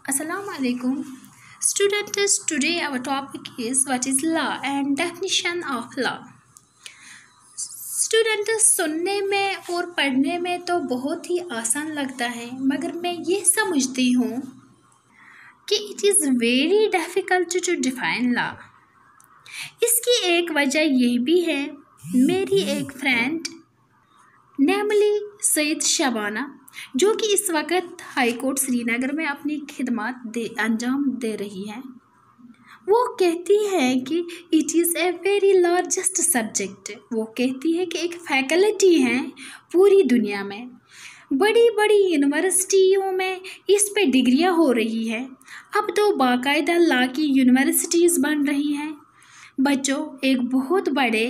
Assalamu alaikum. Students, today our topic is what is law and definition of law. Student सुनने में और पढ़ने में तो बहुत ही आसान लगता है, मगर मैं ये समझती हूँ कि it is very difficult to define law. इसकी एक वजह ये भी है, मेरी एक फ्रेंड नेमली सईद शबाना, जो कि इस वक्त हाई कोर्ट श्रीनगर में अपनी खिदमत अंजाम दे रही है, वो कहती है कि it is a very largest subject. वो कहती है कि एक फैकल्टी है पूरी दुनिया में, बड़ी बड़ी यूनिवर्सिटियों में इस पे डिग्रियां हो रही है। अब तो बाकायदा लॉ की यूनिवर्सिटीज़ बन रही हैं। बच्चों, एक बहुत बड़े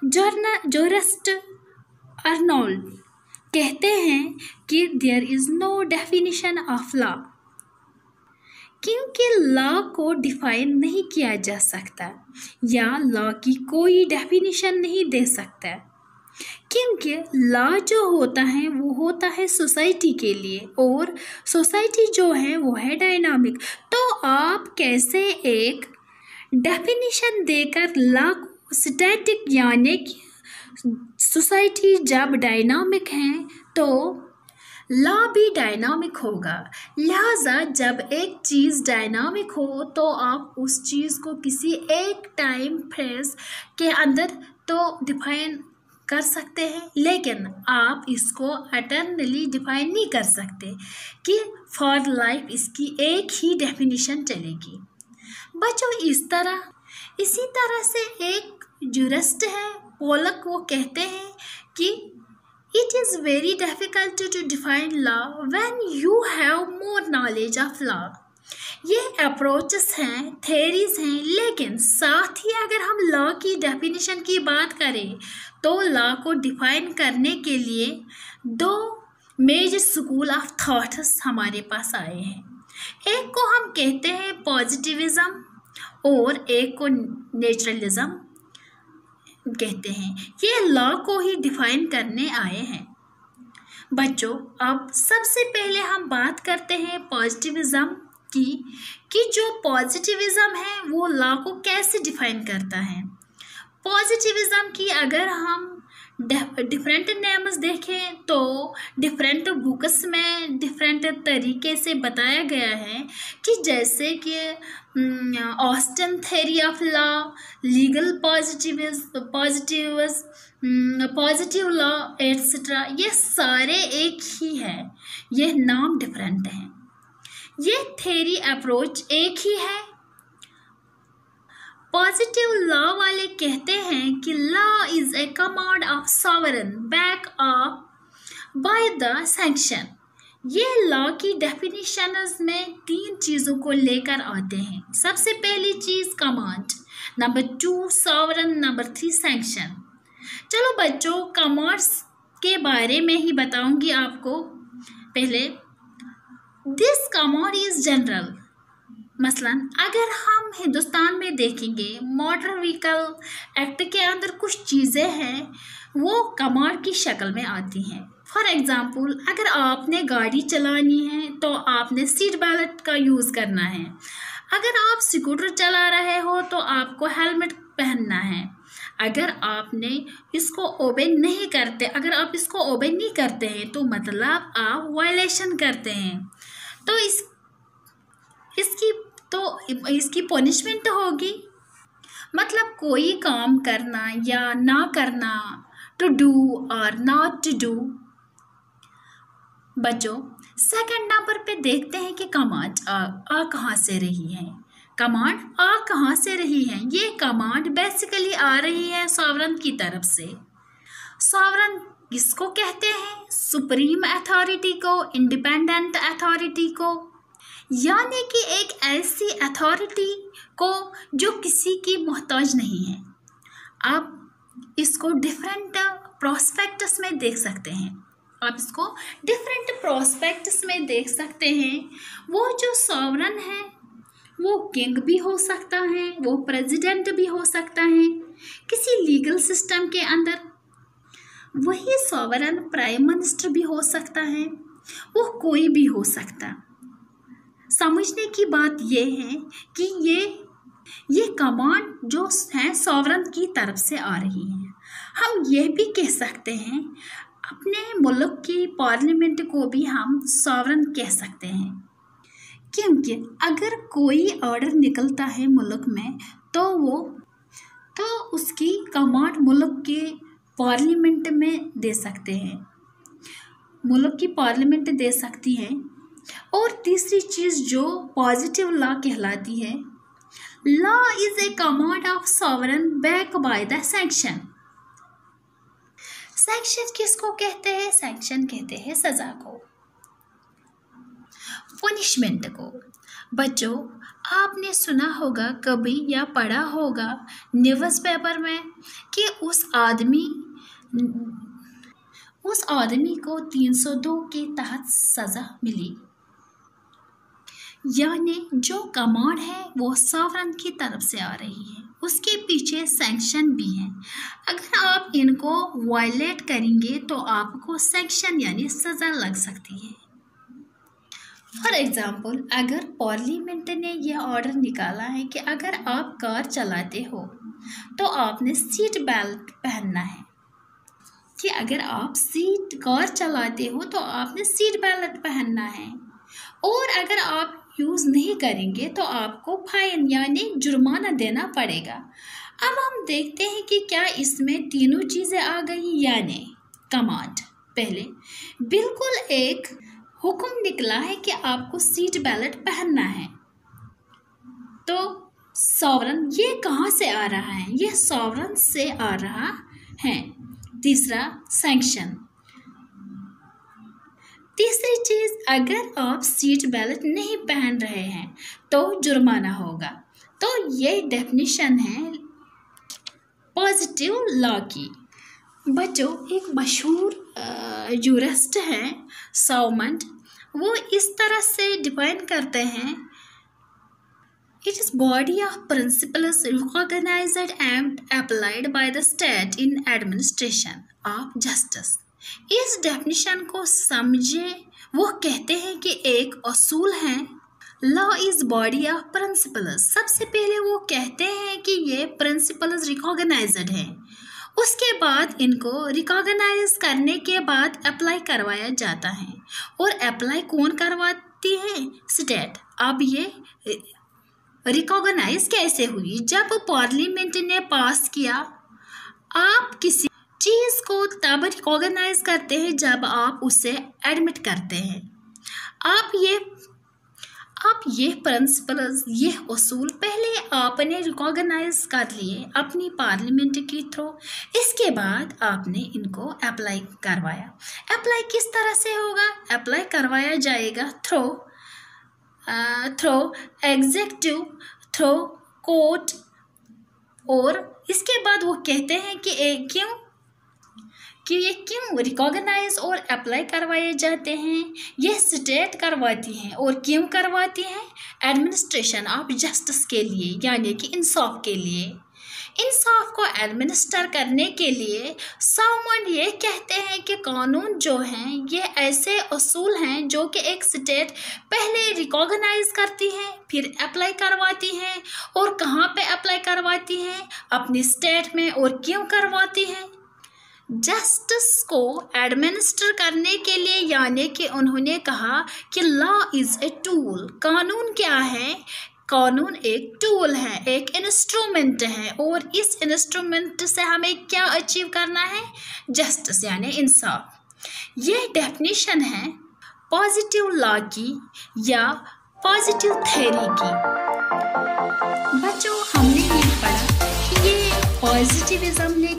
जूरिस्ट अर्नोल्ड कहते हैं कि there is no definition of law, क्योंकि लॉ को डिफाइन नहीं किया जा सकता या लॉ की कोई डेफिनेशन नहीं दे सकता, क्योंकि लॉ जो होता है वो होता है सोसाइटी के लिए, और सोसाइटी जो है वो है डायनामिक। तो आप कैसे एक डेफिनेशन देकर लॉ को स्टैटिक, यानी कि सोसाइटी जब डायनामिक है तो लॉ भी डायनामिक होगा। लिहाजा जब एक चीज़ डायनामिक हो तो आप उस चीज़ को किसी एक टाइम फ्रेज के अंदर तो डिफाइन कर सकते हैं, लेकिन आप इसको एटर्नली डिफाइन नहीं कर सकते कि फॉर लाइफ इसकी एक ही डेफिनेशन चलेगी। बच्चों, इसी तरह से एक जूरिस्ट है पोलक, वो कहते हैं कि It is very difficult to define law when you have more knowledge of law. ये अप्रोचेस हैं, थेरीज हैं, लेकिन साथ ही अगर हम लॉ की डेफिनेशन की बात करें तो लॉ को डिफाइन करने के लिए दो मेजर स्कूल ऑफ थॉट्स हमारे पास आए हैं। एक को हम कहते हैं पॉजिटिविज्म और एक को नेचुरलिज्म कहते हैं। ये लॉ को ही डिफाइन करने आए हैं। बच्चों, अब सबसे पहले हम बात करते हैं पॉजिटिविज्म की, कि जो पॉजिटिविज्म है वो लॉ को कैसे डिफाइन करता है। पॉजिटिविज्म की अगर हम डिफरेंट नेम्स देखें तो डिफरेंट बुक्स में डिफरेंट तरीके से बताया गया है, कि जैसे कि Austin theory of law, legal positive law etcetera, ये सारे एक ही है, ये नाम डिफरेंट हैं, ये थ्योरी अप्रोच एक ही है। पॉजिटिव लॉ वाले कहते हैं कि law is a command of sovereign back up by the sanction. ये लॉ की डेफिनेशंस में तीन चीज़ों को लेकर आते हैं। सबसे पहली चीज़ command, number 2 sovereign, number 3 sanction. चलो बच्चों, कमांड्स के बारे में ही बताऊंगी आपको। पहले, दिस कमांड इज जनरल। मसलन अगर हम हिंदुस्तान में देखेंगे, मोटर व्हीकल एक्ट के अंदर कुछ चीज़ें हैं वो कमांड की शक्ल में आती हैं। फॉर एग्ज़ाम्पल, अगर आपने गाड़ी चलानी है तो आपने सीट बेल्ट का यूज़ करना है। अगर आप स्कूटर चला रहे हो तो आपको हेलमेट पहनना है। अगर आपने इसको ओबे नहीं करते, अगर आप इसको ओबे नहीं करते हैं तो मतलब आप वायलेशन करते हैं, तो इसकी पनिशमेंट होगी। मतलब कोई काम करना या ना करना, टू डू और नॉट टू डू। बच्चों, सेकंड नंबर पे देखते हैं कि कमांड आ कहाँ से रही है। कमांड आ कहाँ से रही है? ये कमांड बेसिकली आ रही है सॉवरेन की तरफ से। सॉवरेन किसको कहते हैं? सुप्रीम अथॉरिटी को, इंडिपेंडेंट अथॉरिटी को, यानी कि एक ऐसी अथॉरिटी को जो किसी की मोहताज नहीं है। आप इसको डिफरेंट प्रोस्पेक्टस में देख सकते हैं। वो जो सॉवरेन है वो किंग भी हो सकता है, वो प्रेसिडेंट भी हो सकता है किसी लीगल सिस्टम के अंदर। वही सॉवरेन प्राइम मिनिस्टर भी हो सकता है, वो कोई भी हो सकता। समझने की बात ये है कि ये कमांड जो है सॉवरन की तरफ से आ रही है। हम ये भी कह सकते हैं अपने मुल्क की पार्लियामेंट को भी हम सॉवरन कह सकते हैं, क्योंकि अगर कोई ऑर्डर निकलता है मुल्क में तो उसकी कमांड मुल्क के पार्लियामेंट में दे सकते हैं, मुल्क की पार्लियामेंट दे सकती है। और तीसरी चीज़ जो पॉजिटिव लॉ कहलाती है, law is a command of sovereign back by the sanction. Sanction किसको कहते हैं? सैंक्शन कहते हैं सज़ा को, पनिशमेंट को। बच्चों, आपने सुना होगा कभी या पढ़ा होगा न्यूज़पेपर में कि उस आदमी को 302 के तहत सज़ा मिली। यानी जो कमांड है वो सॉवरन की तरफ से आ रही है, उसके पीछे सैंक्शन भी है। अगर आप इनको वायलेट करेंगे तो आपको सैंक्शन यानी सज़ा लग सकती है। फॉर एग्ज़ाम्पल, अगर पार्लियामेंट ने यह ऑर्डर निकाला है कि अगर आप कार चलाते हो तो आपने सीट बेल्ट पहनना है, कि अगर आप कार चलाते हो तो आपने सीट बेल्ट पहनना है, और अगर आप यूज़ नहीं करेंगे तो आपको फाइन यानी जुर्माना देना पड़ेगा। अब हम देखते हैं कि क्या इसमें तीनों चीज़ें आ गई या नहीं। कमांड, पहले बिल्कुल एक हुक्म निकला है कि आपको सीट बेल्ट पहनना है, तो सॉवरन ये कहाँ से आ रहा है? ये सॉवरन से आ रहा है। तीसरा, सैंक्शन। तीसरी चीज़, अगर आप सीट बेल्ट नहीं पहन रहे हैं तो जुर्माना होगा। तो ये डेफिनेशन है पॉजिटिव लॉ की। बच्चों, एक मशहूर यूरिस्ट हैं साउमंड, वो इस तरह से डिफाइन करते हैं, it is body of principles recognised and applied by the state in administration of justice. इस डेफिनेशन को समझे। वो कहते हैं कि एक असूल है, law is body of principles. सबसे पहले वो कहते हैं कि ये प्रिंसिपल्स रिकॉग्नाइज्ड हैं, उसके बाद इनको रिकॉग्नाइज करने के बाद अप्लाई करवाया जाता है। और अप्लाई कौन करवाती है? स्टेट। अब ये रिकॉग्नाइज कैसे हुई? जब पार्लियामेंट ने पास किया। आप किसी चीज़ को तब रिकॉग्नाइज करते हैं जब आप उसे एडमिट करते हैं। आप ये प्रिंसिपल्स, ये उसूल पहले आपने रिकॉग्नाइज कर लिए अपनी पार्लियामेंट के थ्रू, इसके बाद आपने इनको अप्लाई करवाया। अप्लाई किस तरह से होगा? अप्लाई करवाया जाएगा थ्रो एग्जीक्यूटिव, थ्रो कोर्ट। और इसके बाद वो कहते हैं कि ये क्यों रिकॉग्नाइज और अप्लाई करवाए जाते हैं? ये स्टेट करवाती हैं। और क्यों करवाती हैं? एडमिनिस्ट्रेशन ऑफ जस्टिस के लिए, यानी कि इंसाफ के लिए। इंसाफ को एडमिनिस्टर करने के लिए साउमंड ये कहते हैं कि कानून जो हैं ये ऐसे असूल हैं जो कि एक स्टेट पहले रिकॉग्नाइज करती है, फिर अप्लाई करवाती है। और कहाँ पे अप्लाई करवाती है? अपनी स्टेट में। और क्यों करवाती है? जस्टिस को एडमिनिस्टर करने के लिए, यानी कि उन्होंने कहा कि लॉ इज़ ए टूल। कानून क्या है? कानून एक टूल है, एक इंस्ट्रूमेंट है। और इस इंस्ट्रूमेंट से हमें क्या अचीव करना है? जस्टिस यानी इंसाफ। ये डेफिनेशन है पॉजिटिव लॉ की या पॉजिटिव थ्योरी की। बच्चों, हमने ये पढ़ा कि ये पॉजिटिविज्म ने